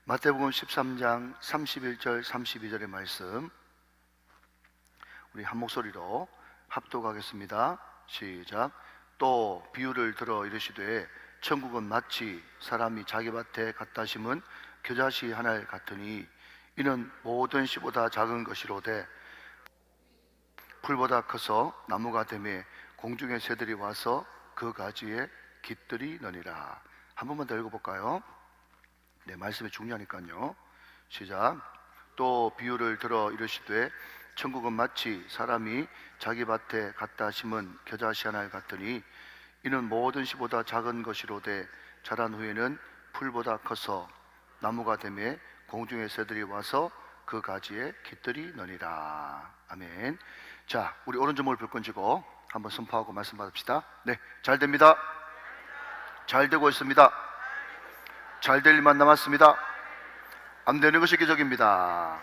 마태복음 13장 31절 32절의 말씀 우리 한 목소리로 합독하겠습니다. 시작. 또 비유를 들어 이르시되 천국은 마치 사람이 자기 밭에 갖다 심은 겨자씨 하나를 같으니 이는 모든 씨보다 작은 것이로되 풀보다 커서 나무가 되매 공중의 새들이 와서 그 가지에 깃들이느니라. 한 번만 더 읽어볼까요? 네, 말씀이 중요하니까요. 시작. 또 비유를 들어 이르시되 천국은 마치 사람이 자기 밭에 갖다 심은 겨자씨 하나를 같으니 이는 모든 씨보다 작은 것이로되 자란 후에는 풀보다 커서 나무가 되매 공중의 새들이 와서 그 가지에 깃들이느니라. 아멘. 자, 우리 오른손을 불끈 쥐고 한번 선포하고 말씀 받읍시다. 네, 잘 됩니다. 잘 되고 있습니다. 잘 될 일만 남았습니다. 안 되는 것이 기적입니다.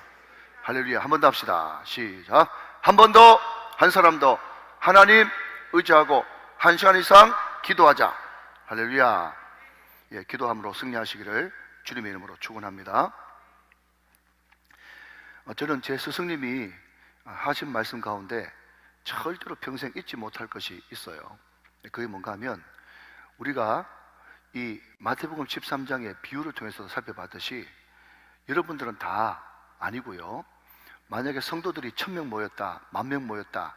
할렐루야. 한 번 더 합시다. 시작. 한 번 더, 한 사람 더 하나님 의지하고 1시간 이상 기도하자. 할렐루야. 예, 기도함으로 승리하시기를 주님의 이름으로 축원합니다. 저는 제 스승님이 하신 말씀 가운데 절대로 평생 잊지 못할 것이 있어요. 그게 뭔가 하면 우리가 이 마태복음 13장의 비유를 통해서 살펴봤듯이 여러분들은 다 아니고요, 만약에 성도들이 1000명 모였다, 10,000명 모였다,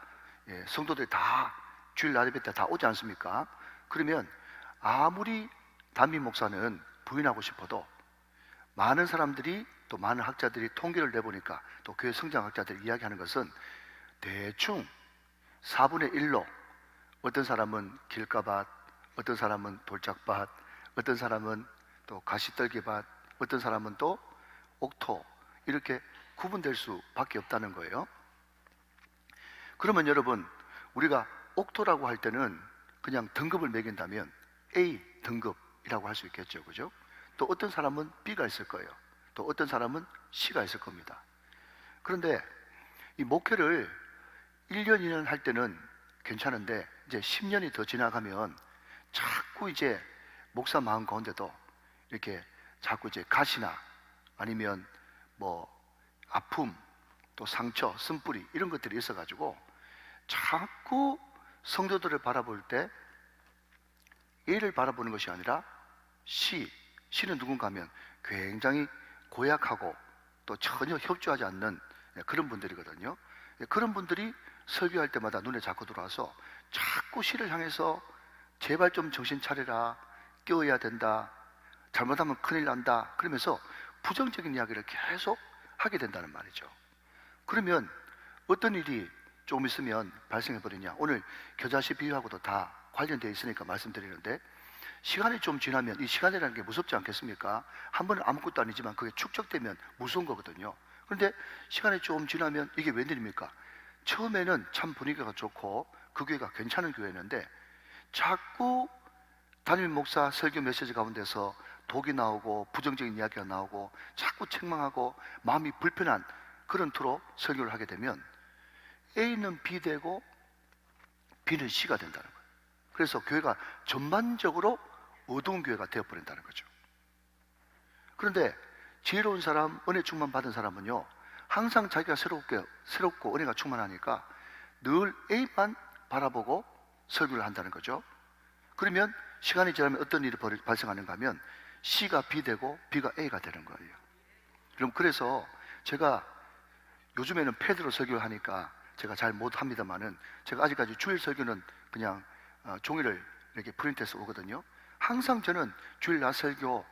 성도들이 다 주일 날 예배 때 다 오지 않습니까? 그러면 아무리 담임 목사는 부인하고 싶어도 많은 사람들이, 또 많은 학자들이 통계를 내보니까, 또 교회 성장학자들이 이야기하는 것은 대충 4분의 1로 어떤 사람은 길가밭, 어떤 사람은 돌짝밭, 어떤 사람은 또 가시떨기밭, 어떤 사람은 또 옥토, 이렇게 구분될 수밖에 없다는 거예요. 그러면 여러분, 우리가 옥토라고 할 때는 그냥 등급을 매긴다면 A 등급이라고 할 수 있겠죠, 그죠? 또 어떤 사람은 B가 있을 거예요. 또 어떤 사람은 C가 있을 겁니다. 그런데 이 목회를 1년, 2년 할 때는 괜찮은데 이제 10년이 더 지나가면 자꾸 이제 목사 마음 가운데도 이렇게 자꾸 이제 가시나 아니면 뭐 아픔, 또 상처, 쓴뿌리 이런 것들이 있어가지고 자꾸 성도들을 바라볼 때 A를 바라보는 것이 아니라 C는 누군가 하면 굉장히 고약하고 또 전혀 협조하지 않는 그런 분들이거든요. 그런 분들이 설교할 때마다 눈에 자꾸 들어와서 자꾸 C를 향해서 제발 좀 정신 차려라, 깨워야 된다, 잘못하면 큰일 난다, 그러면서 부정적인 이야기를 계속 하게 된다는 말이죠. 그러면 어떤 일이 조금 있으면 발생해 버리냐. 오늘 겨자씨 비유하고도 다 관련되어 있으니까 말씀드리는데, 시간이 좀 지나면, 이 시간이라는 게 무섭지 않겠습니까? 한 번은 아무것도 아니지만 그게 축적되면 무서운 거거든요. 그런데 시간이 좀 지나면 이게 웬일입니까? 처음에는 참 분위기가 좋고 그 교회가 괜찮은 교회였는데 자꾸 담임 목사 설교 메시지 가운데서 독이 나오고 부정적인 이야기가 나오고 자꾸 책망하고 마음이 불편한 그런 투로 설교를 하게 되면 A는 B 되고 B는 C가 된다는 거예요. 그래서 교회가 전반적으로 어두운 교회가 되어버린다는 거죠. 그런데 지혜로운 사람, 은혜 충만 받은 사람은요, 항상 자기가 새롭고 은혜가 충만하니까 늘 A만 바라보고 설교를 한다는 거죠. 그러면 시간이 지나면 어떤 일이 발생하는가 하면 C가 B 되고 B가 A가 되는 거예요. 그럼 그래서 제가 요즘에는 패드로 설교를 하니까 제가 잘 못합니다만은, 제가 아직까지 주일 설교는 그냥 종이를 이렇게 프린트해서 오거든요. 항상 저는 주일 낮 설교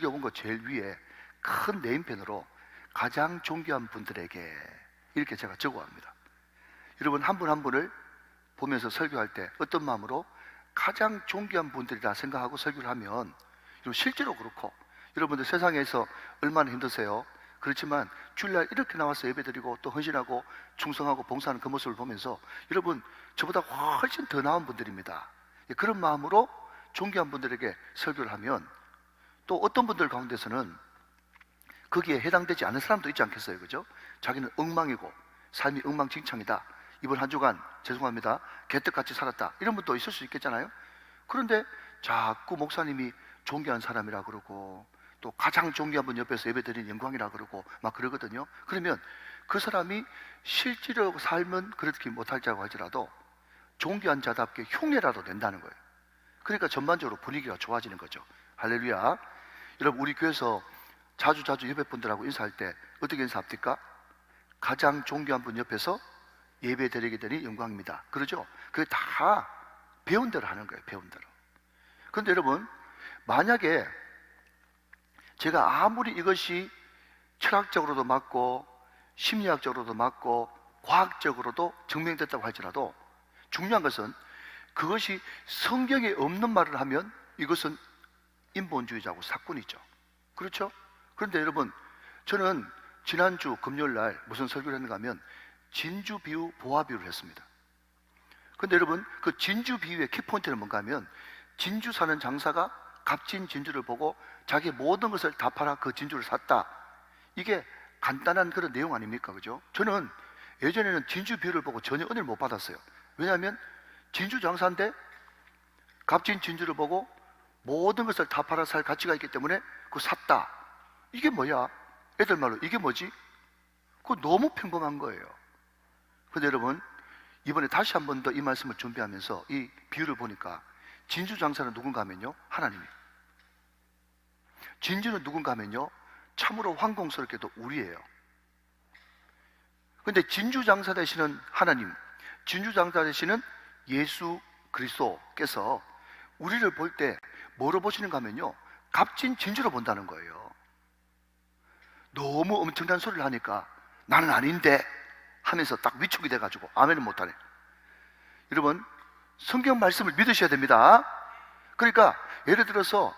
온 거 제일 위에 큰 네임펜으로 가장 존귀한 분들에게 이렇게 제가 적어합니다. 여러분 한 분 한 분을 보면서 설교할 때 어떤 마음으로 가장 존귀한 분들이라 생각하고 설교를 하면, 실제로 그렇고, 여러분들 세상에서 얼마나 힘드세요? 그렇지만 주일날 이렇게 나와서 예배드리고 또 헌신하고 충성하고 봉사하는 그 모습을 보면서 여러분 저보다 훨씬 더 나은 분들입니다. 그런 마음으로 존귀한 분들에게 설교를 하면, 또 어떤 분들 가운데서는 거기에 해당되지 않은 사람도 있지 않겠어요, 그죠? 자기는 엉망이고 삶이 엉망진창이다, 이번 한 주간 죄송합니다, 개떡같이 살았다, 이런 분도 있을 수 있겠잖아요. 그런데 자꾸 목사님이 존귀한 사람이라 그러고 또 가장 존귀한 분 옆에서 예배드리는 영광이라 그러고 막 그러거든요. 그러면 그 사람이 실제로 삶은 그렇게 못할지라고 할지라도 존귀한 자답게 흉내라도 낸다는 거예요. 그러니까 전반적으로 분위기가 좋아지는 거죠. 할렐루야. 여러분, 우리 교회에서 자주 예배분들하고 인사할 때 어떻게 인사합니까? 가장 존귀한 분 옆에서 예배드리게 되니 영광입니다. 그러죠? 그게 다 배운 대로 하는 거예요. 배운 대로. 그런데 여러분, 만약에 제가 아무리 이것이 철학적으로도 맞고 심리학적으로도 맞고 과학적으로도 증명됐다고 할지라도 중요한 것은 그것이 성경에 없는 말을 하면 이것은 인본주의자고 사건이죠. 그렇죠? 그런데 여러분, 저는 지난주 금요일 날 무슨 설교를 했는가 하면 진주 비유, 보화 비유를 했습니다. 그런데 여러분, 그 진주 비유의 키포인트는 뭔가 하면 진주 사는 장사가 값진 진주를 보고 자기 모든 것을 다 팔아 그 진주를 샀다. 이게 간단한 그런 내용 아닙니까? 그죠? 저는 예전에는 진주 비유를 보고 전혀 은혜를 못 받았어요. 왜냐하면 진주 장사인데 값진 진주를 보고 모든 것을 다 팔아 살 가치가 있기 때문에 그거 샀다. 이게 뭐야? 애들 말로 이게 뭐지? 그거 너무 평범한 거예요. 그런데 여러분, 이번에 다시 한 번 더 이 말씀을 준비하면서 이 비유를 보니까 진주 장사는 누군가 하면요, 하나님이에요. 진주는 누군가 하면요, 참으로 황공스럽게도 우리예요. 그런데 진주 장사 되시는 하나님, 진주 장사 되시는 예수 그리스도께서 우리를 볼 때 뭐로 보시는가 하면요, 값진 진주로 본다는 거예요. 너무 엄청난 소리를 하니까 나는 아닌데 하면서 딱 위축이 돼가지고 아멘을 못하네. 여러분, 성경 말씀을 믿으셔야 됩니다. 그러니까 예를 들어서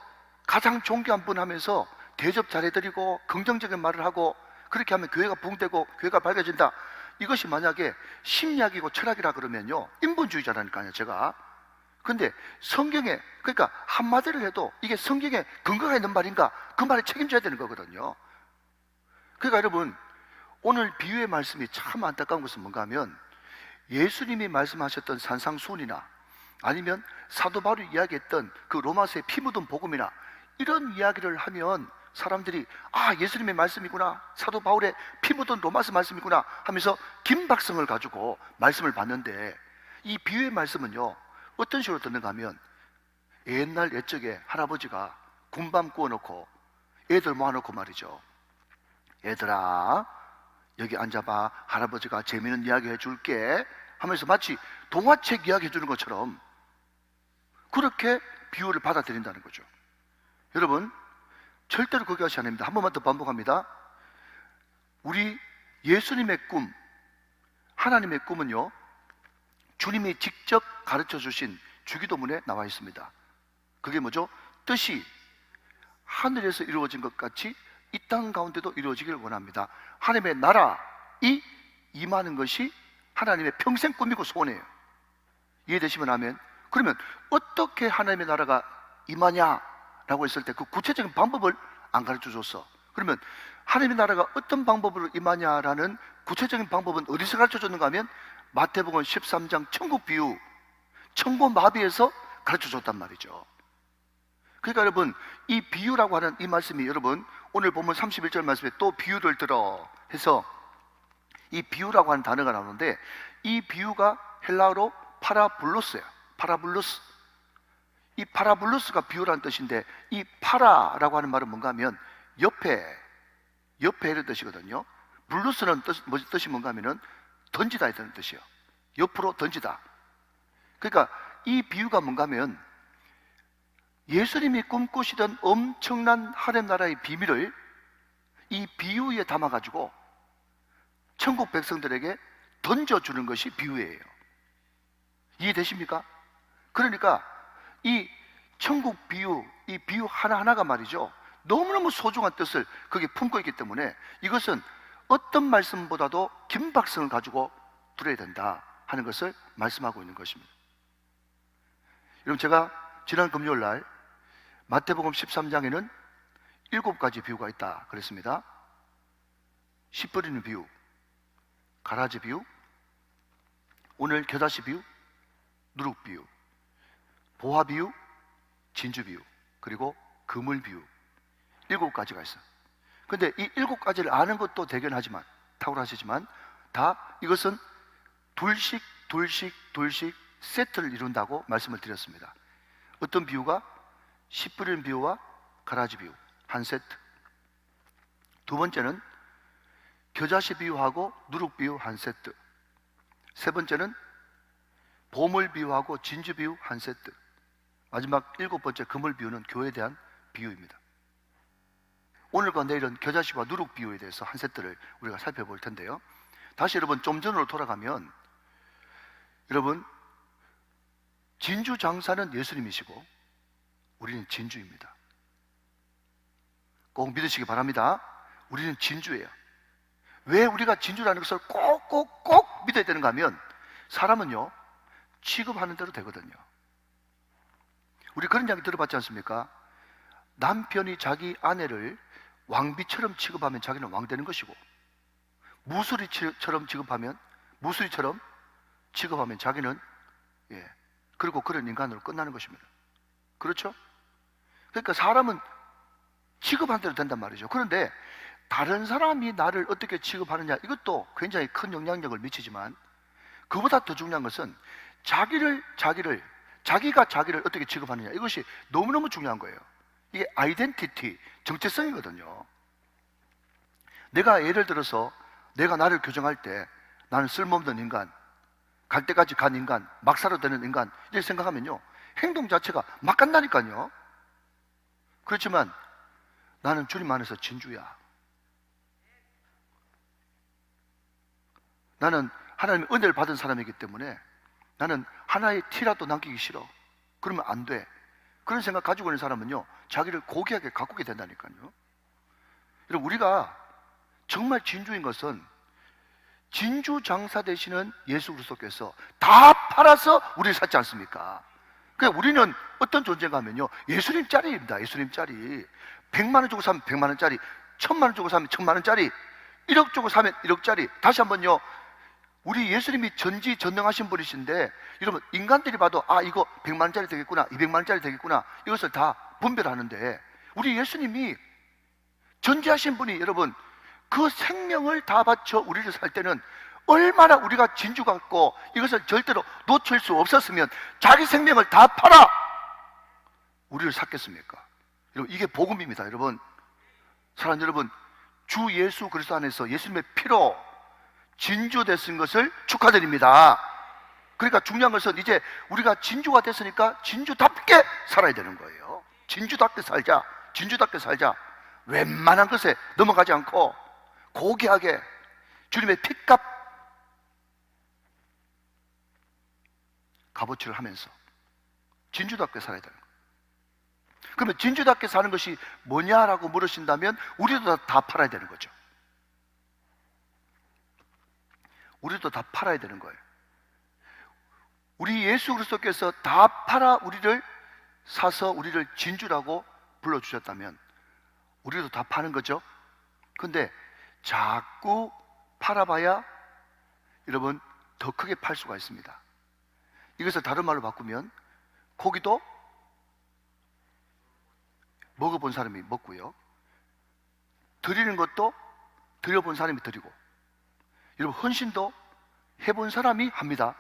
가장 존귀한 분 하면서 대접 잘해드리고 긍정적인 말을 하고 그렇게 하면 교회가 부흥되고 교회가 밝아진다. 이것이 만약에 심리학이고 철학이라 그러면요, 인본주의자라니까요, 제가. 근데 성경에, 그러니까 한마디를 해도 이게 성경에 근거가 있는 말인가, 그 말에 책임져야 되는 거거든요. 그러니까 여러분, 오늘 비유의 말씀이 참 안타까운 것은 뭔가 하면 예수님이 말씀하셨던 산상수훈이나 아니면 사도 바울이 이야기했던 그 로마서의 피 묻은 복음이나 이런 이야기를 하면 사람들이 아, 예수님의 말씀이구나, 사도 바울의 피 묻은 로마서 말씀이구나 하면서 긴박성을 가지고 말씀을 받는데, 이 비유의 말씀은요 어떤 식으로 듣는가 하면 옛날 옛적에 할아버지가 군밤 구워놓고 애들 모아놓고 말이죠, 얘들아 여기 앉아봐, 할아버지가 재미있는 이야기 해줄게 하면서 마치 동화책 이야기 해주는 것처럼 그렇게 비유를 받아들인다는 거죠. 여러분, 절대로 그게 것이 아닙니다. 한 번만 더 반복합니다. 우리 예수님의 꿈, 하나님의 꿈은요, 주님이 직접 가르쳐 주신 주기도문에 나와 있습니다. 그게 뭐죠? 뜻이 하늘에서 이루어진 것 같이 이 땅 가운데도 이루어지기를 원합니다. 하나님의 나라이 임하는 것이 하나님의 평생 꿈이고 소원이에요. 이해되시면 아멘. 그러면 어떻게 하나님의 나라가 임하냐라고 했을 때 그 구체적인 방법을 안 가르쳐 줬어. 그러면 하나님의 나라가 어떤 방법으로 임하냐라는 구체적인 방법은 어디서 가르쳐 줬는가 하면 마태복음 13장 천국 비유, 천고마비에서 가르쳐 줬단 말이죠. 그러니까 여러분, 이 비유라고 하는 이 말씀이, 여러분 오늘 보면 31절 말씀에 또 비유를 들어 해서 이 비유라고 하는 단어가 나오는데, 이 비유가 헬라어로 파라블로스예요. 파라블로스. 이 파라블로스가 비유라는 뜻인데, 이 파라라고 하는 말은 뭔가 하면 옆에 이런 뜻이거든요. 블루스는 뜻이 뭔가 하면은 던지다 이런 뜻이에요. 옆으로 던지다. 그러니까 이 비유가 뭔가 하면 예수님이 꿈꾸시던 엄청난 하나님 나라의 비밀을 이 비유에 담아가지고 천국 백성들에게 던져주는 것이 비유예요. 이해되십니까? 그러니까 이 천국 비유, 이 비유 하나하나가 말이죠, 너무너무 소중한 뜻을 거기에 품고 있기 때문에 이것은 어떤 말씀보다도 긴박성을 가지고 들어야 된다 하는 것을 말씀하고 있는 것입니다. 여러분, 제가 지난 금요일 날 마태복음 13장에는 7가지 비유가 있다 그랬습니다. 씨 뿌리는 비유, 가라지 비유, 오늘 겨자씨 비유, 누룩 비유, 보화 비유, 진주 비유, 그리고 그물 비유, 7가지가 있어요. 근데 이 7가지를 아는 것도 대견하지만, 탁월하시지만, 다 이것은 둘씩 세트를 이룬다고 말씀을 드렸습니다. 어떤 비유가? 씨 뿌리는 비유와 가라지 비유 한 세트. 두 번째는 겨자씨 비유하고 누룩 비유 한 세트. 세 번째는 보물 비유하고 진주 비유 한 세트. 마지막 7번째 그물 비유는 교회에 대한 비유입니다. 오늘과 내일은 겨자씨와 누룩 비유에 대해서 한 세트를 우리가 살펴볼 텐데요. 다시 여러분 좀 전으로 돌아가면, 여러분 진주 장사는 예수님이시고 우리는 진주입니다. 꼭 믿으시기 바랍니다. 우리는 진주예요. 왜 우리가 진주라는 것을 꼭 믿어야 되는가 하면, 사람은요 취급하는 대로 되거든요. 우리 그런 이야기 들어봤지 않습니까? 남편이 자기 아내를 왕비처럼 취급하면 자기는 왕 되는 것이고, 무수리처럼 취급하면 자기는 그리고 그런 인간으로 끝나는 것입니다. 그렇죠? 그러니까 사람은 취급한 대로 된단 말이죠. 그런데 다른 사람이 나를 어떻게 취급하느냐, 이것도 굉장히 큰 영향력을 미치지만, 그보다 더 중요한 것은 자기가 자기를 어떻게 취급하느냐, 이것이 너무너무 중요한 거예요. 이게 아이덴티티, 정체성이거든요. 내가 예를 들어서 내가 나를 규정할 때, 나는 쓸모없는 인간, 갈 때까지 간 인간, 막 살아도 되는 인간, 이렇게 생각하면요 행동 자체가 막 간다니까요. 그렇지만 나는 주님 안에서 진주야. 나는 하나님의 은혜를 받은 사람이기 때문에 나는 하나의 티라도 남기기 싫어. 그러면 안 돼. 그런 생각 가지고 있는 사람은요 자기를 고귀하게 가꾸게 된다니까요. 여러분, 우리가 정말 진주인 것은 진주 장사 되시는 예수 그리스도께서 다 팔아서 우리를 샀지 않습니까? 그러니까 우리는 어떤 존재가 하면요 예수님 짜리입니다. 예수님 짜리. 100만 원 주고 사면 100만 원짜리, 1000만 원 주고 사면 1000만 원짜리, 1억 주고 사면 1억짜리. 다시 한번요, 우리 예수님이 전지전능하신 분이신데, 여러분 인간들이 봐도 아 이거 100만 원짜리 되겠구나, 200만 원짜리 되겠구나, 이것을 다 분별하는데, 우리 예수님이 전지하신 분이, 여러분 그 생명을 다 바쳐 우리를 살 때는 얼마나 우리가 진주 같고 이것을 절대로 놓칠 수 없었으면 자기 생명을 다 팔아 우리를 샀겠습니까? 여러분, 이게 복음입니다. 여러분, 사랑하는 여러분, 주 예수 그리스도 안에서 예수님의 피로 진주 되신 것을 축하드립니다. 그러니까 중요한 것은 이제 우리가 진주가 됐으니까 진주답게 살아야 되는 거예요. 진주답게 살자. 진주답게 살자. 웬만한 것에 넘어가지 않고 고귀하게 주님의 핏값 값어치를 하면서 진주답게 살아야 되는 거예요. 그러면 진주답게 사는 것이 뭐냐라고 물으신다면 우리도 다 팔아야 되는 거죠. 우리도 다 팔아야 되는 거예요. 우리 예수 그리스도께서 다 팔아 우리를 사서 우리를 진주라고 불러주셨다면 우리도 다 파는 거죠. 근데 자꾸 팔아봐야 여러분 더 크게 팔 수가 있습니다. 이것을 다른 말로 바꾸면 고기도 먹어본 사람이 먹고요, 드리는 것도 드려본 사람이 드리고, 여러분 헌신도 해본 사람이 합니다.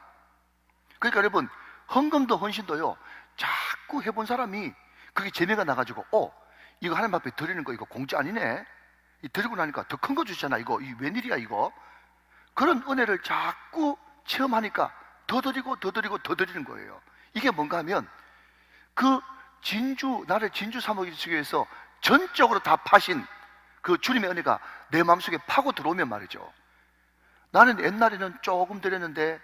그러니까 여러분 헌금도 헌신도요 자꾸 해본 사람이 그게 재미가 나가지고 이거 하나님 앞에 드리는 거 이거 공짜 아니네, 이 드리고 나니까 더 큰 거 주잖아, 이거 이 웬일이야 이거. 그런 은혜를 자꾸 체험하니까 더 드리고 더 드리고 더 드리는 거예요. 이게 뭔가 하면 그 진주, 나를 진주 삼아주시기 위해서 전적으로 다 파신 그 주님의 은혜가 내 마음속에 파고 들어오면 말이죠, 나는 옛날에는 조금 드렸는데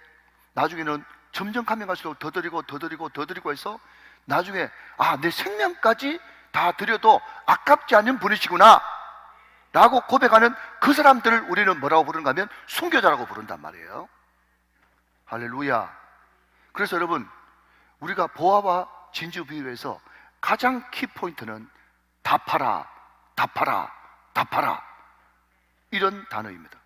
나중에는 점점 가면 갈수록 더 드리고 더 드리고 더 드리고 해서 나중에 내 생명까지 다 드려도 아깝지 않은 분이시구나 라고 고백하는 그 사람들을 우리는 뭐라고 부르는가 하면 순교자라고 부른단 말이에요. 할렐루야. 그래서 여러분, 우리가 보아와 진주 비유에서 가장 키포인트는 다 팔아, 다 팔아, 다 팔아, 이런 단어입니다.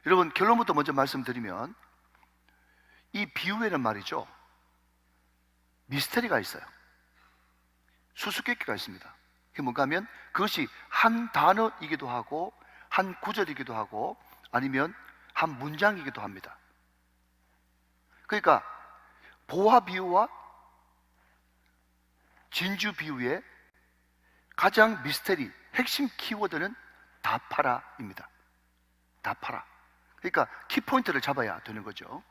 여러분, 결론부터 먼저 말씀드리면 이 비유에는 말이죠 미스터리가 있어요. 수수께끼가 있습니다. 그게 뭔가 하면 그것이 한 단어이기도 하고 한 구절이기도 하고 아니면 한 문장이기도 합니다. 그러니까 보화 비유와 진주 비유의 가장 미스테리, 핵심 키워드는 다 팔아입니다. 다 팔아. 그러니까 키포인트를 잡아야 되는 거죠.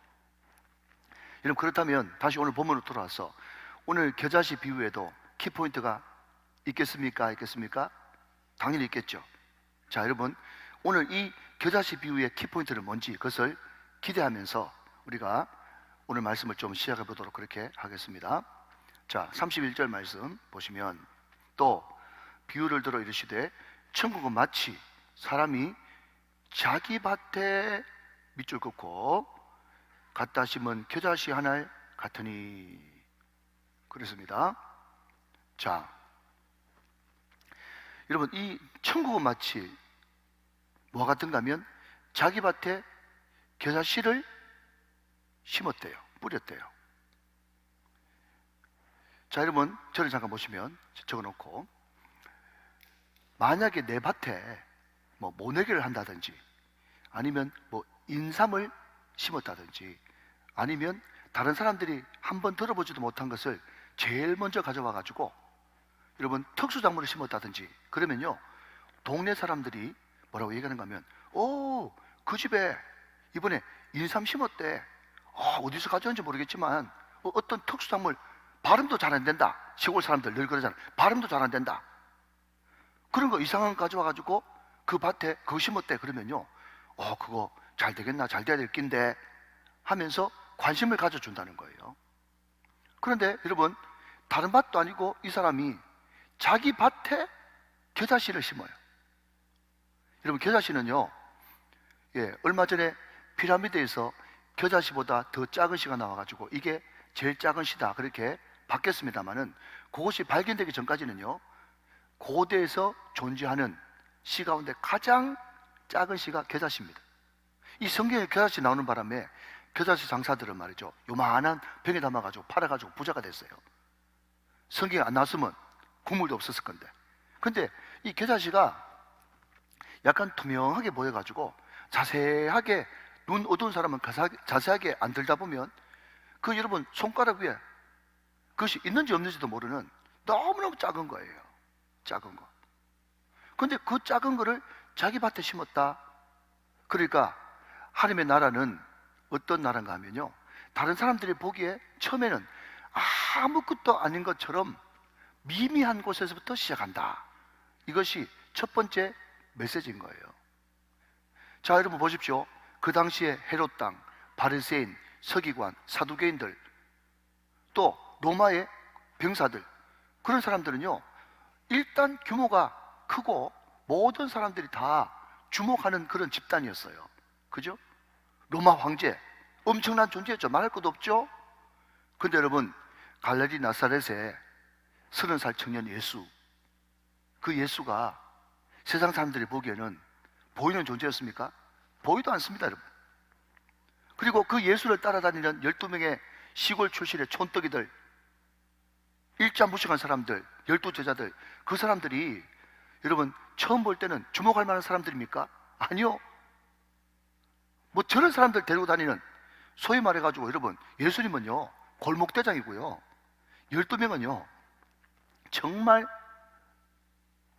여러분, 그렇다면 다시 오늘 본문으로 돌아와서 오늘 겨자씨 비유에도 키포인트가 있겠습니까? 있겠습니까? 당연히 있겠죠. 자, 여러분, 오늘 이 겨자씨 비유의 키포인트는 뭔지 그것을 기대하면서 우리가 오늘 말씀을 좀 시작해 보도록 그렇게 하겠습니다. 자, 31절 말씀 보시면 또 비유를 들어 이르시되 천국은 마치 사람이 자기 밭에 밑줄 긋고 갖다 심은 겨자씨 하나 같으니 그렇습니다. 자, 여러분, 이 천국은 마치 뭐가 같은가 하면 자기 밭에 겨자씨를 심었대요. 뿌렸대요. 자, 여러분, 저를 잠깐 보시면 적어놓고 만약에 내 밭에 뭐 모내기를 한다든지 아니면 뭐 인삼을 심었다든지 아니면 다른 사람들이 한번 들어보지도 못한 것을 제일 먼저 가져와 가지고 여러분 특수작물을 심었다든지 그러면요, 동네 사람들이 뭐라고 얘기하는가 하면 오, 그 집에 이번에 인삼 심었대. 어디서 가져온지 모르겠지만 어떤 특수작물 발음도 잘 안 된다. 시골 사람들 늘 그러잖아. 발음도 잘 안 된다. 그런 거 이상한 거 가져와 가지고 그 밭에 그거 심었대. 그러면요, 그거 잘 되겠나, 잘 돼야 될 낀데 하면서 관심을 가져준다는 거예요. 그런데 여러분, 다른 밭도 아니고 이 사람이 자기 밭에 겨자씨를 심어요. 여러분, 겨자씨는요, 얼마 전에 피라미드에서 겨자씨보다 더 작은 씨가 나와가지고 이게 제일 작은 씨다 그렇게 바뀌었습니다만은 그것이 발견되기 전까지는요, 고대에서 존재하는 씨 가운데 가장 작은 씨가 겨자씨입니다. 이 성경에 겨자씨 나오는 바람에 겨자씨 장사들은 말이죠, 요만한 병에 담아가지고 팔아가지고 부자가 됐어요. 성경에 안 나왔으면 국물도 없었을 건데. 근데 이 겨자씨가 약간 투명하게 보여가지고 자세하게 눈 어두운 사람은 자세하게 안 들다 보면 그 여러분 손가락 위에 그것이 있는지 없는지도 모르는 너무너무 작은 거예요. 작은 거. 근데 그 작은 거를 자기 밭에 심었다. 그러니까 하나님의 나라는 어떤 나라인가 하면요, 다른 사람들이 보기에 처음에는 아무것도 아닌 것처럼 미미한 곳에서부터 시작한다. 이것이 첫 번째 메시지인 거예요. 자, 여러분 보십시오. 그 당시에 헤롯 땅, 바리새인, 서기관, 사두개인들, 또 로마의 병사들, 그런 사람들은요, 일단 규모가 크고 모든 사람들이 다 주목하는 그런 집단이었어요. 그죠? 로마 황제, 엄청난 존재였죠. 말할 것도 없죠. 근데 여러분, 갈릴리 나사렛의 30살 청년 예수, 그 예수가 세상 사람들이 보기에는 보이는 존재였습니까? 보이도 않습니다, 여러분. 그리고 그 예수를 따라다니는 12명의 시골 출신의 촌떡이들, 일자 무식한 사람들, 12제자들, 그 사람들이 여러분 처음 볼 때는 주목할 만한 사람들입니까? 아니요. 뭐 저런 사람들 데리고 다니는, 소위 말해가지고 여러분, 예수님은요 골목대장이고요, 12명은요 정말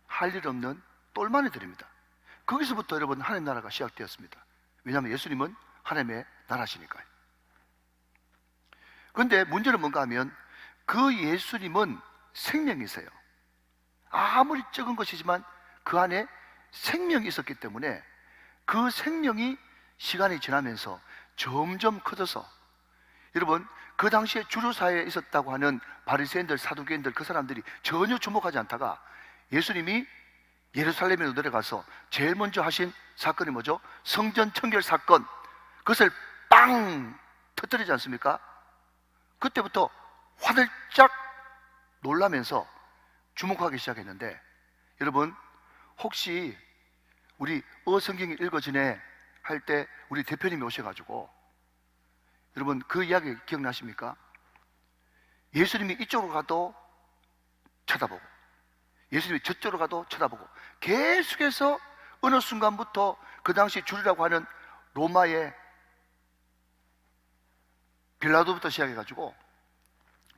할 일 없는 똘마니들입니다. 거기서부터 여러분 하나님 나라가 시작되었습니다. 왜냐하면 예수님은 하나님의 나라시니까요. 그런데 문제는 뭔가 하면 그 예수님은 생명이세요. 아무리 적은 것이지만 그 안에 생명이 있었기 때문에 그 생명이 시간이 지나면서 점점 커져서, 여러분 그 당시에 주류사회에 있었다고 하는 바리새인들, 사두개인들, 그 사람들이 전혀 주목하지 않다가 예수님이 예루살렘에 내려가서 제일 먼저 하신 사건이 뭐죠? 성전 청결 사건. 그것을 빵 터뜨리지 않습니까? 그때부터 화들짝 놀라면서 주목하기 시작했는데, 여러분 혹시 우리 성경이 읽어지네 할 때 우리 대표님이 오셔가지고 여러분 그 이야기 기억나십니까? 예수님이 이쪽으로 가도 쳐다보고 예수님이 저쪽으로 가도 쳐다보고 계속해서 어느 순간부터 그 당시 줄이라고 하는 로마의 빌라도부터 시작해가지고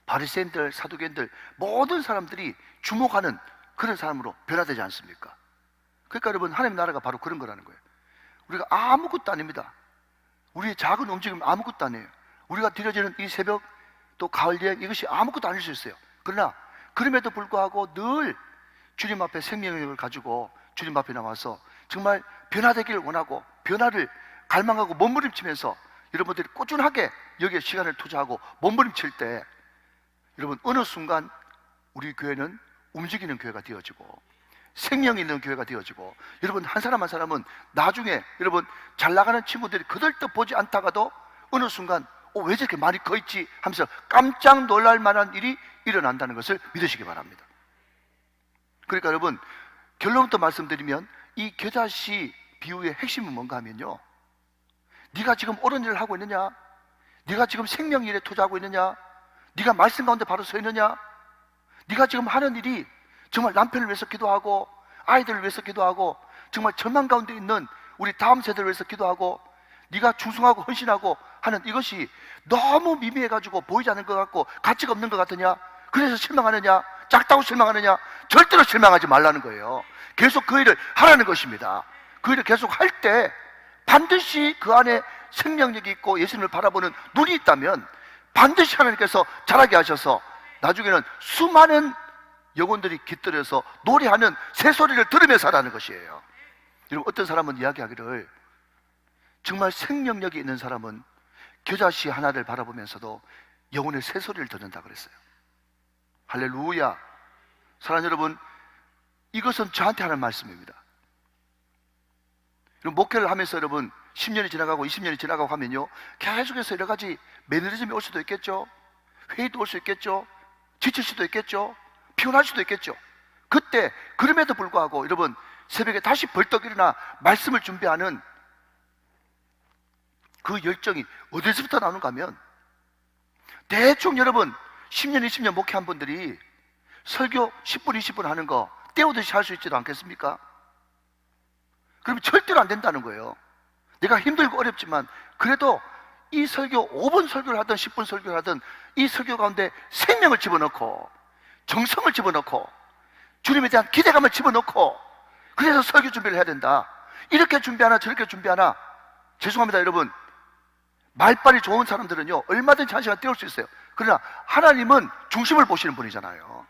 바리새인들, 사두개인들 모든 사람들이 주목하는 그런 사람으로 변화되지 않습니까? 그러니까 여러분, 하나님 나라가 바로 그런 거라는 거예요. 우리가 아무것도 아닙니다. 우리의 작은 움직임 아무것도 아니에요. 우리가 드려지는 이 새벽 또 가을 여행, 이것이 아무것도 아닐 수 있어요. 그러나 그럼에도 불구하고 늘 주님 앞에 생명력을 가지고 주님 앞에 나와서 정말 변화되기를 원하고 변화를 갈망하고 몸부림치면서 여러분들이 꾸준하게 여기에 시간을 투자하고 몸부림칠 때 여러분, 어느 순간 우리 교회는 움직이는 교회가 되어지고 생명 있는 교회가 되어지고, 여러분 한 사람 한 사람은 나중에 여러분 잘 나가는 친구들이 그들도 보지 않다가도 어느 순간 왜 저렇게 많이 커있지 하면서 깜짝 놀랄 만한 일이 일어난다는 것을 믿으시기 바랍니다. 그러니까 여러분, 결론부터 말씀드리면 이 겨자씨 비유의 핵심은 뭔가 하면요, 네가 지금 옳은 일을 하고 있느냐, 네가 지금 생명 일에 투자하고 있느냐, 네가 말씀 가운데 바로 서 있느냐, 네가 지금 하는 일이 정말 남편을 위해서 기도하고 아이들을 위해서 기도하고 정말 절망 가운데 있는 우리 다음 세대를 위해서 기도하고 네가 충성하고 헌신하고 하는 이것이 너무 미미해가지고 보이지 않는 것 같고 가치가 없는 것 같으냐, 그래서 실망하느냐, 작다고 실망하느냐, 절대로 실망하지 말라는 거예요. 계속 그 일을 하라는 것입니다. 그 일을 계속 할 때 반드시 그 안에 생명력이 있고 예수님을 바라보는 눈이 있다면 반드시 하나님께서 자라게 하셔서 나중에는 수많은 영혼들이 깃들여서 노래하는 새소리를 들으면서 하라는 것이에요. 여러분, 어떤 사람은 이야기하기를 정말 생명력이 있는 사람은 겨자씨 하나를 바라보면서도 영혼의 새소리를 듣는다 그랬어요. 할렐루야. 사랑하는 여러분, 이것은 저한테 하는 말씀입니다. 여러분, 목회를 하면서 여러분 10년이 지나가고 20년이 지나가고 하면요, 계속해서 여러 가지 매너리즘이 올 수도 있겠죠. 회의도 올 수 있겠죠. 지칠 수도 있겠죠. 피곤할 수도 있겠죠. 그때 그럼에도 불구하고 여러분 새벽에 다시 벌떡 일어나 말씀을 준비하는 그 열정이 어디서부터 나오는가 하면, 대충 여러분 10년 20년 목회한 분들이 설교 10분 20분 하는 거 때우듯이 할 수 있지도 않겠습니까? 그러면 절대로 안 된다는 거예요. 내가 힘들고 어렵지만 그래도 이 설교 5분 설교를 하든 10분 설교를 하든 이 설교 가운데 생명을 집어넣고 정성을 집어넣고 주님에 대한 기대감을 집어넣고 그래서 설교 준비를 해야 된다. 이렇게 준비하나 저렇게 준비하나, 죄송합니다 여러분, 말빨이 좋은 사람들은요 얼마든지 한 시간 때울 수 있어요. 그러나 하나님은 중심을 보시는 분이잖아요.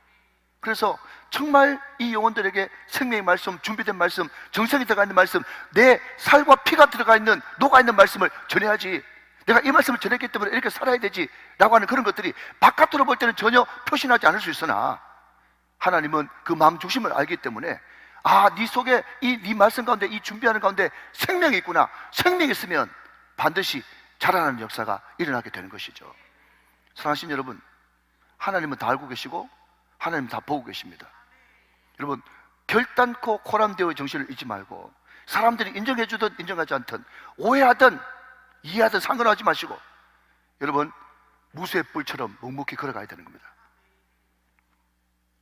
그래서 정말 이 영혼들에게 생명의 말씀, 준비된 말씀, 정성이 들어가 있는 말씀, 내 살과 피가 들어가 있는, 녹아 있는 말씀을 전해야지, 내가 이 말씀을 전했기 때문에 이렇게 살아야 되지 라고 하는 그런 것들이 바깥으로 볼 때는 전혀 표시나지 않을 수 있으나 하나님은 그 마음 중심을 알기 때문에 네 속에 네 말씀 가운데 이 준비하는 가운데 생명이 있구나, 생명이 있으면 반드시 자라나는 역사가 일어나게 되는 것이죠. 사랑하신 여러분, 하나님은 다 알고 계시고 하나님은 다 보고 계십니다. 여러분, 결단코 코람데오의 정신을 잊지 말고 사람들이 인정해주든 인정하지 않든 오해하든 이해하든 상관하지 마시고 여러분 무수의 뿔처럼 묵묵히 걸어가야 되는 겁니다.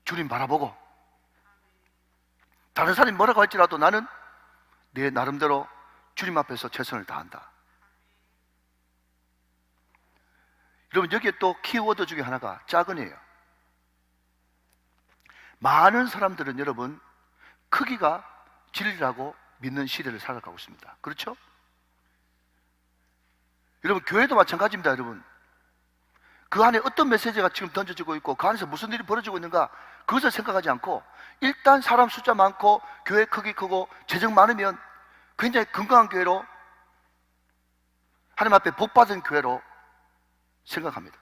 주님 바라보고 다른 사람이 뭐라고 할지라도 나는 내 나름대로 주님 앞에서 최선을 다한다. 여러분, 여기에 또 키워드 중에 하나가 작은이에요. 많은 사람들은 여러분 크기가 진리라고 믿는 시대를 살아가고 있습니다. 그렇죠? 여러분, 교회도 마찬가지입니다. 여러분, 그 안에 어떤 메시지가 지금 던져지고 있고 그 안에서 무슨 일이 벌어지고 있는가, 그것을 생각하지 않고 일단 사람 숫자 많고 교회 크기 크고 재정 많으면 굉장히 건강한 교회로, 하나님 앞에 복받은 교회로 생각합니다.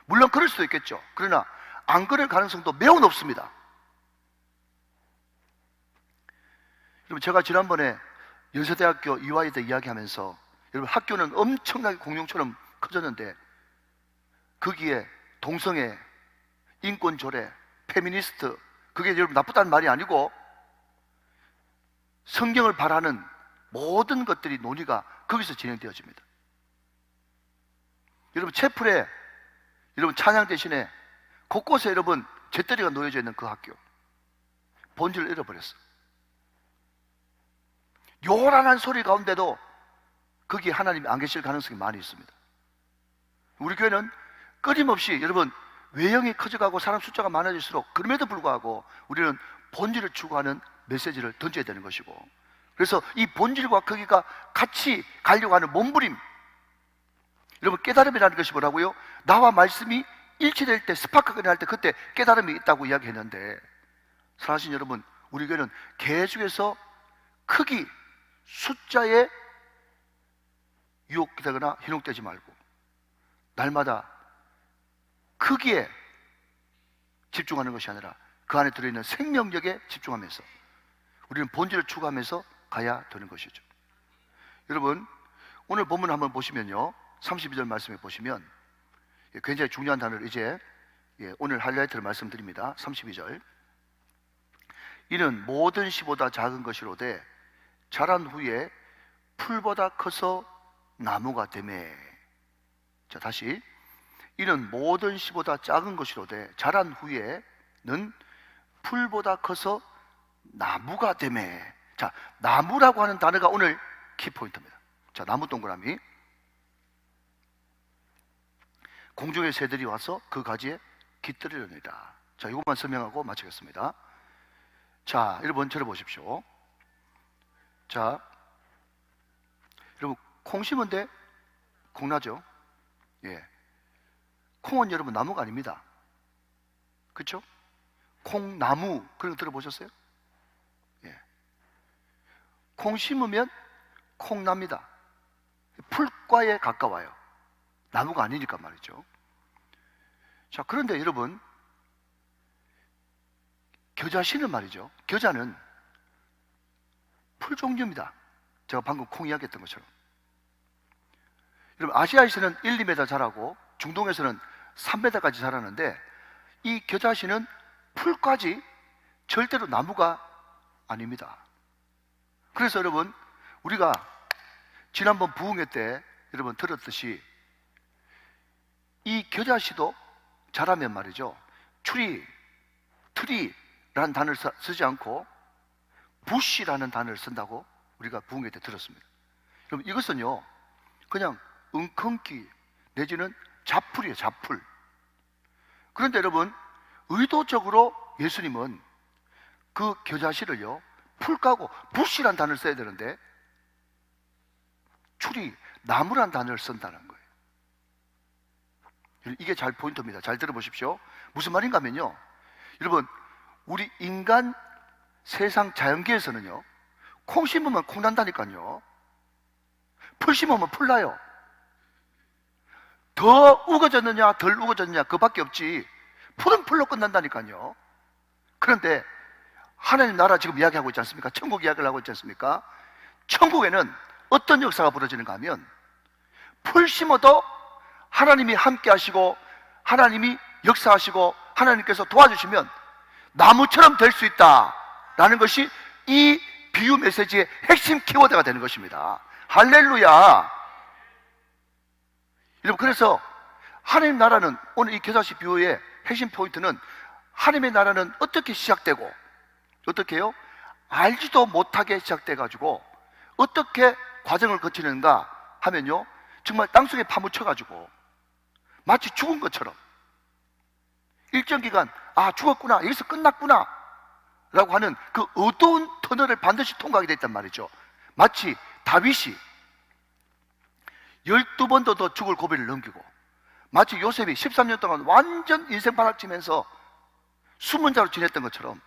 물론 그럴 수도 있겠죠. 그러나 안 그럴 가능성도 매우 높습니다. 여러분, 제가 지난번에 연세대학교 이화여대 이야기하면서 여러분 학교는 엄청나게 공룡처럼 커졌는데 거기에 동성애, 인권조례, 페미니스트, 그게 여러분 나쁘다는 말이 아니고 성경을 바라는 모든 것들이 논의가 거기서 진행되어집니다. 여러분, 채플에 여러분 찬양 대신에 곳곳에 여러분 재떨이가 놓여져 있는 그 학교, 본질을 잃어버렸어. 요란한 소리 가운데도 거기에 하나님이 안 계실 가능성이 많이 있습니다. 우리 교회는 끊임없이 여러분 외형이 커져가고 사람 숫자가 많아질수록 그럼에도 불구하고 우리는 본질을 추구하는 메시지를 던져야 되는 것이고, 그래서 이 본질과 크기가 같이 가려고 하는 몸부림, 여러분 깨달음이라는 것이 뭐라고요? 나와 말씀이 일치될 때, 스파크가 날 때 그때 깨달음이 있다고 이야기했는데, 사실 여러분 우리 교회는 계속해서 크기, 숫자에 유혹되거나 현혹되지 말고 날마다 크기에 집중하는 것이 아니라 그 안에 들어있는 생명력에 집중하면서 우리는 본질을 추구하면서 가야 되는 것이죠. 여러분 오늘 본문 한번 보시면요, 32절 말씀에 보시면 굉장히 중요한 단어를 이제 오늘 하이라이트를 말씀드립니다. 32절, 이는 모든 씨보다 작은 것이로되 자란 후에 풀보다 커서 나무가 되매. 자, 다시, 이는 모든 씨보다 작은 것이로되 자란 후에는 풀보다 커서 나무가 되매. 자, 나무라고 하는 단어가 오늘 키포인트입니다. 자, 나무 동그라미. 공중의 새들이 와서 그 가지에 깃들이려니라. 자, 이것만 설명하고 마치겠습니다. 자, 여러분 저를 보십시오. 자, 여러분 콩 심은데 콩나죠? 예. 콩은 여러분 나무가 아닙니다. 그렇죠? 콩나무 그런 거 들어보셨어요? 예. 콩 심으면 콩납니다. 풀과에 가까워요. 나무가 아니니까 말이죠. 자, 그런데 여러분 겨자씨는 말이죠, 겨자는 풀 종류입니다. 제가 방금 콩 이야기했던 것처럼. 여러분 아시아에서는 1, 2m 자라고 중동에서는 3m까지 자라는데 이 겨자씨는 풀까지 절대로 나무가 아닙니다. 그래서 여러분 우리가 지난번 부흥회 때 여러분 들었듯이 이 겨자씨도 자라면 말이죠, 트리라는 단어를 쓰지 않고 부시라는 단어를 쓴다고 우리가 부흥회 때 들었습니다. 그럼 이것은요 그냥 웅컹기 내지는 잡풀이에요, 잡풀. 그런데 여러분 의도적으로 예수님은 그 겨자씨를요 풀 까고 부시라는 단어를 써야 되는데 나무란 단어를 쓴다는 거예요. 이게 잘 포인트입니다. 잘 들어보십시오. 무슨 말인가 하면요, 여러분 우리 인간 세상 자연계에서는요 콩 심으면 콩 난다니까요. 풀 심으면 풀 나요. 더 우거졌느냐 덜 우거졌느냐 그밖에 없지 풀은 풀로 끝난다니까요. 그런데 하나님 나라 지금 이야기하고 있지 않습니까? 천국 이야기를 하고 있지 않습니까? 천국에는 어떤 역사가 벌어지는가 하면 풀 심어도 하나님이 함께 하시고 하나님이 역사하시고 하나님께서 도와주시면 나무처럼 될 수 있다라는 것이 이 비유 메시지의 핵심 키워드가 되는 것입니다. 할렐루야. 여러분 그래서 하나님 나라는 오늘 이 겨자씨 비유의 핵심 포인트는 하나님의 나라는 어떻게 시작되고 어떻게 해요? 알지도 못하게 시작돼 가지고 어떻게 과정을 거치는가 하면요, 정말 땅속에 파묻혀 가지고 마치 죽은 것처럼 일정 기간 죽었구나, 여기서 끝났구나 라고 하는 그 어두운 터널을 반드시 통과하게 됐단 말이죠. 마치 다윗이 12번도 더 죽을 고비를 넘기고 마치 요셉이 13년 동안 완전 인생 바닥치면서 숨은 자로 지냈던 것처럼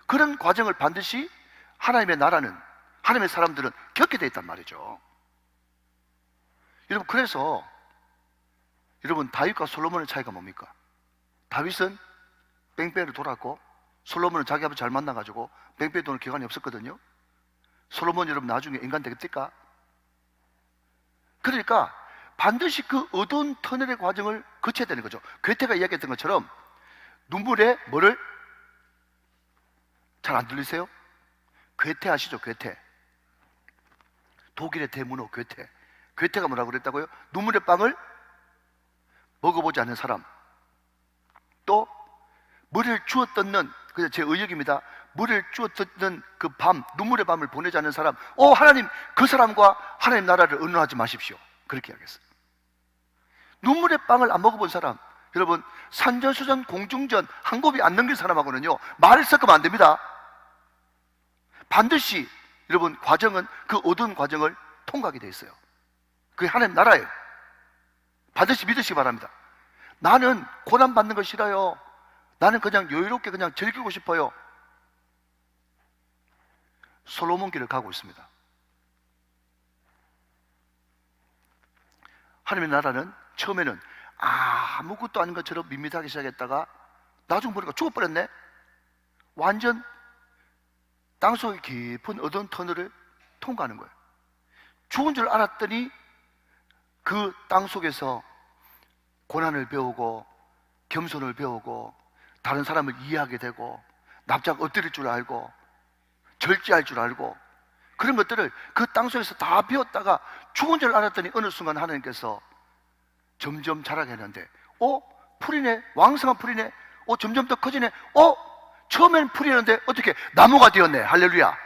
그런 과정을 반드시 하나님의 나라는, 하나님의 사람들은 겪게 돼 있단 말이죠. 여러분 그래서 여러분 다윗과 솔로몬의 차이가 뭡니까? 다윗은 뺑뺑이를 돌았고 솔로몬은 자기 아버지 잘 만나가지고 뺑뺑이 도는 기간이 없었거든요. 솔로몬 여러분 나중에 인간 되겠습니까? 그러니까 반드시 그 어두운 터널의 과정을 거쳐야 되는 거죠. 괴테가 이야기했던 것처럼 눈물에 뭐를 잘 안 들리세요? 괴테 아시죠? 괴테. 독일의 대문호 괴테. 괴테가 뭐라고 그랬다고요? 눈물의 빵을 먹어보지 않는 사람, 또 머리를 주워 뜯는 그냥 제 의역입니다. 물을 주어 듣는 그 밤, 눈물의 밤을 보내지 않는 사람, 하나님, 그 사람과 하나님 나라를 의논하지 마십시오. 그렇게 이야기했어요. 눈물의 빵을 안 먹어본 사람, 여러분, 산전수전, 공중전, 한 곱이 안 넘긴 사람하고는요, 말을 섞으면 안 됩니다. 반드시, 여러분, 과정은, 그 어두운 과정을 통과하게 돼 있어요. 그게 하나님 나라예요. 반드시 믿으시기 바랍니다. 나는 고난받는 거 싫어요. 나는 그냥 여유롭게 그냥 즐기고 싶어요. 솔로몬 길을 가고 있습니다. 하나님의 나라는 처음에는 아무것도 아닌 것처럼 밋밋하게 시작했다가 나중 보니까 죽어버렸네. 완전 땅속의 깊은 어두운 터널을 통과하는 거예요. 죽은 줄 알았더니 그 땅속에서 고난을 배우고 겸손을 배우고 다른 사람을 이해하게 되고 납작 엎드릴 줄 알고 절제할 줄 알고 그런 것들을 그 땅속에서 다 배웠다가 죽은 줄 알았더니 어느 순간 하나님께서 점점 자라게 했는데 풀이네, 왕성한 풀이네, 점점 더 커지네, 처음엔 풀이었는데 어떻게 나무가 되었네. 할렐루야.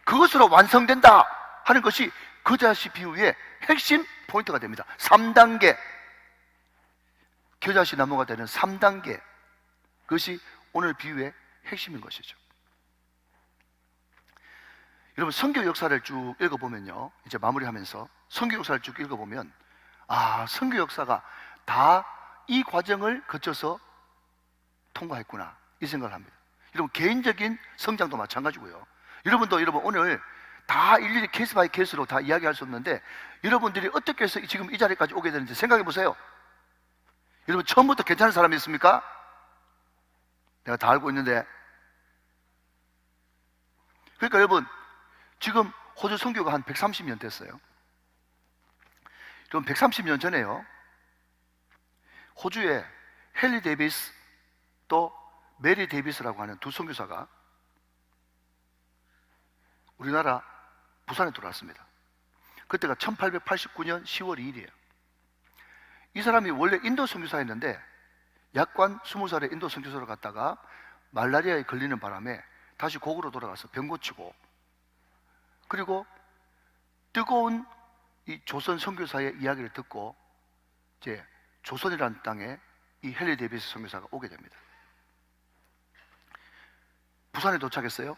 그것으로 완성된다 하는 것이 그 자시 비유의 핵심 포인트가 됩니다. 3단계, 겨자씨 나무가 되는 3단계, 그것이 오늘 비유의 핵심인 것이죠. 여러분, 선교 역사를 쭉 읽어보면요, 이제 마무리하면서 선교 역사를 쭉 읽어보면 선교 역사가 다 이 과정을 거쳐서 통과했구나, 이 생각을 합니다. 여러분, 개인적인 성장도 마찬가지고요. 여러분도 오늘 다 일일이 케이스 바이 케이스로 다 이야기할 수 없는데 여러분들이 어떻게 해서 지금 이 자리까지 오게 되는지 생각해 보세요. 여러분, 처음부터 괜찮은 사람이 있습니까? 내가 다 알고 있는데. 그러니까 여러분, 지금 호주 선교가 한 130년 됐어요. 여러분, 130년 전에요, 호주에 헨리 데이비스 또 메리 데이비스라고 하는 두 선교사가 우리나라 부산에 들어왔습니다. 그때가 1889년 10월 2일이에요. 이 사람이 원래 인도 선교사였는데 약관 20살에 인도 선교사로 갔다가 말라리아에 걸리는 바람에 다시 고국으로 돌아가서 병 고치고, 그리고 뜨거운 이 조선 선교사의 이야기를 듣고 이제 조선이라는 땅에 이 헨리 데이비스 선교사가 오게 됩니다. 부산에 도착했어요.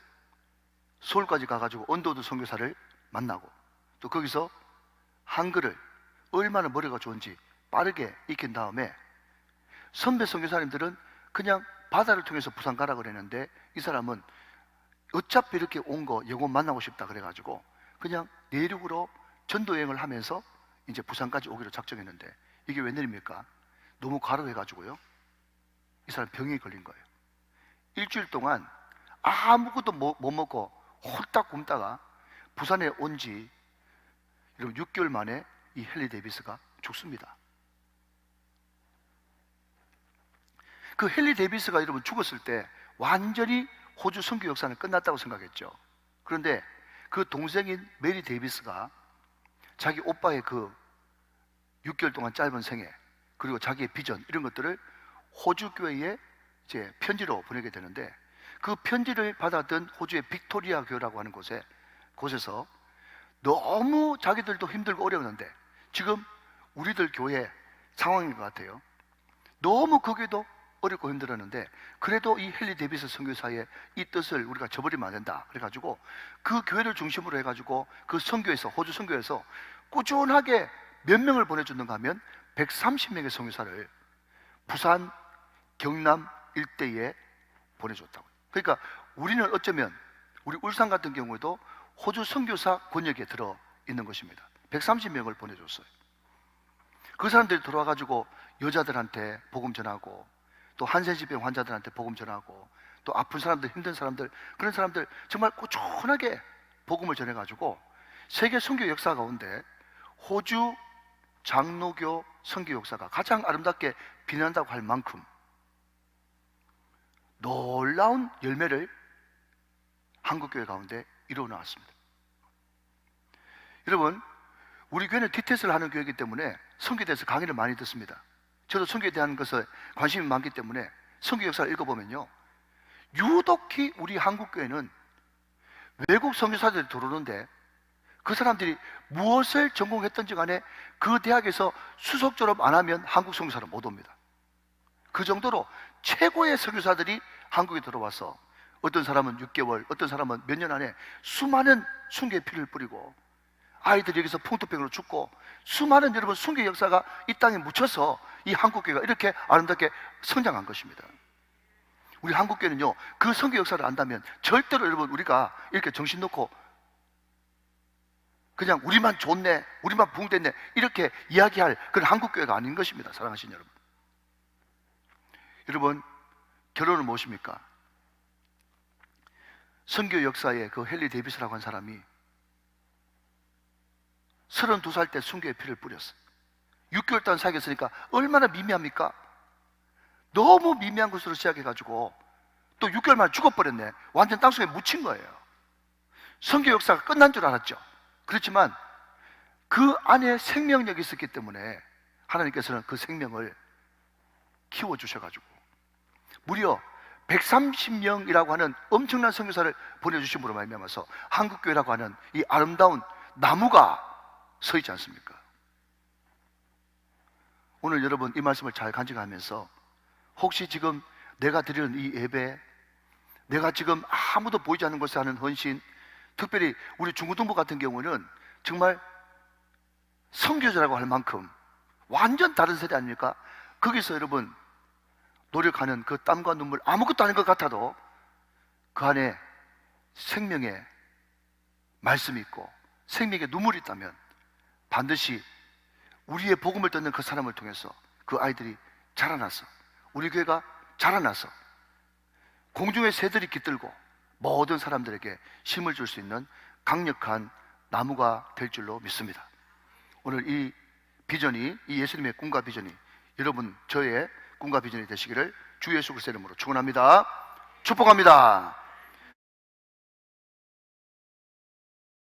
서울까지 가가지고 언더우드 선교사를 만나고 또 거기서 한글을 얼마나 머리가 좋은지 빠르게 익힌 다음에 선배 선교사님들은 그냥 바다를 통해서 부산 가라 그랬는데 이 사람은 어차피 이렇게 온 거 영혼 만나고 싶다 그래가지고 그냥 내륙으로 전도 여행을 하면서 이제 부산까지 오기로 작정했는데 이게 웬일입니까? 너무 과로해가지고요, 이 사람 병이 걸린 거예요. 일주일 동안 아무것도 못 먹고 홀딱 굶다가 부산에 온 지 6개월 만에 이 헨리 데이비스가 죽습니다. 그 헨리 데이비스가 여러분 죽었을 때 완전히 호주 선교 역사는 끝났다고 생각했죠. 그런데 그 동생인 메리 데이비스가 자기 오빠의 그 6개월 동안 짧은 생애, 그리고 자기의 비전, 이런 것들을 호주 교회에 이제 편지로 보내게 되는데, 그 편지를 받았던 호주의 빅토리아 교회라고 하는 곳에서 너무 자기들도 힘들고 어려웠는데 지금 우리들 교회 상황인 것 같아요. 너무 거기도 어렵고 힘들었는데 그래도 이 헨리 데이비스 선교사의 이 뜻을 우리가 저버리면 안 된다 그래가지고 그 교회를 중심으로 해가지고 그 선교에서, 호주 선교에서 꾸준하게 몇 명을 보내줬는가 하면 130명의 선교사를 부산, 경남 일대에 보내줬다고. 그러니까 우리는 어쩌면 우리 울산 같은 경우에도 호주 선교사 권역에 들어 있는 것입니다. 130명을 보내줬어요. 그 사람들이 들어와가지고 여자들한테 복음 전하고 또 한센시병 환자들한테 복음 전하고 또 아픈 사람들, 힘든 사람들, 그런 사람들 정말 꾸준하게 복음을 전해가지고 세계 선교 역사 가운데 호주 장로교 선교 역사가 가장 아름답게 빛난다고 할 만큼 놀라운 열매를 한국교회 가운데 이루어 나왔습니다. 여러분, 우리 교회는 디테스를 하는 교회이기 때문에 선교에 대해서 강의를 많이 듣습니다. 저도 선교에 대한 것에 관심이 많기 때문에 선교 역사를 읽어보면요, 유독히 우리 한국교회는 외국 선교사들이 들어오는데 그 사람들이 무엇을 전공했던지 간에 그 대학에서 수석 졸업 안 하면 한국 선교사를 못 옵니다. 그 정도로 최고의 선교사들이 한국에 들어와서 어떤 사람은 6개월, 어떤 사람은 몇 년 안에 수많은 순교의 피를 뿌리고 아이들이 여기서 풍토병으로 죽고 수많은 여러분 순교 역사가 이 땅에 묻혀서 이 한국교회가 이렇게 아름답게 성장한 것입니다. 우리 한국교회는요, 그 선교 역사를 안다면 절대로 여러분 우리가 이렇게 정신 놓고 그냥 우리만 좋네, 우리만 부흥됐네 이렇게 이야기할 그런 한국교회가 아닌 것입니다. 사랑하신 여러분, 여러분 결론은 무엇입니까? 선교 역사의 그 헨리 데이비스라고 한 사람이 32살 때 순교의 피를 뿌렸어요. 6개월 동안 사귀었으니까 얼마나 미미합니까? 너무 미미한 것으로 시작해가지고 또 6개월 만에 죽어버렸네. 완전 땅속에 묻힌 거예요. 선교 역사가 끝난 줄 알았죠. 그렇지만 그 안에 생명력이 있었기 때문에 하나님께서는 그 생명을 키워주셔가지고 무려 130명이라고 하는 엄청난 선교사를 보내주심으로 말미암아서 한국교회라고 하는 이 아름다운 나무가 서 있지 않습니까? 오늘 여러분 이 말씀을 잘 간직하면서 혹시 지금 내가 드리는 이 예배, 내가 지금 아무도 보이지 않는 곳에 하는 헌신, 특별히 우리 중고등부 같은 경우는 정말 선교사라고 할 만큼 완전 다른 세대 아닙니까? 거기서 여러분 노력하는 그 땀과 눈물 아무것도 아닌 것 같아도 그 안에 생명의 말씀이 있고 생명의 눈물이 있다면 반드시 우리의 복음을 듣는 그 사람을 통해서 그 아이들이 자라나서 우리 교회가 자라나서 공중의 새들이 깃들고 모든 사람들에게 힘을 줄 수 있는 강력한 나무가 될 줄로 믿습니다. 오늘 이 비전이, 이 예수님의 꿈과 비전이 여러분 저의 꿈과 비전이 되시기를 주 예수 그리스도의 이름으로 축원합니다. 축복합니다.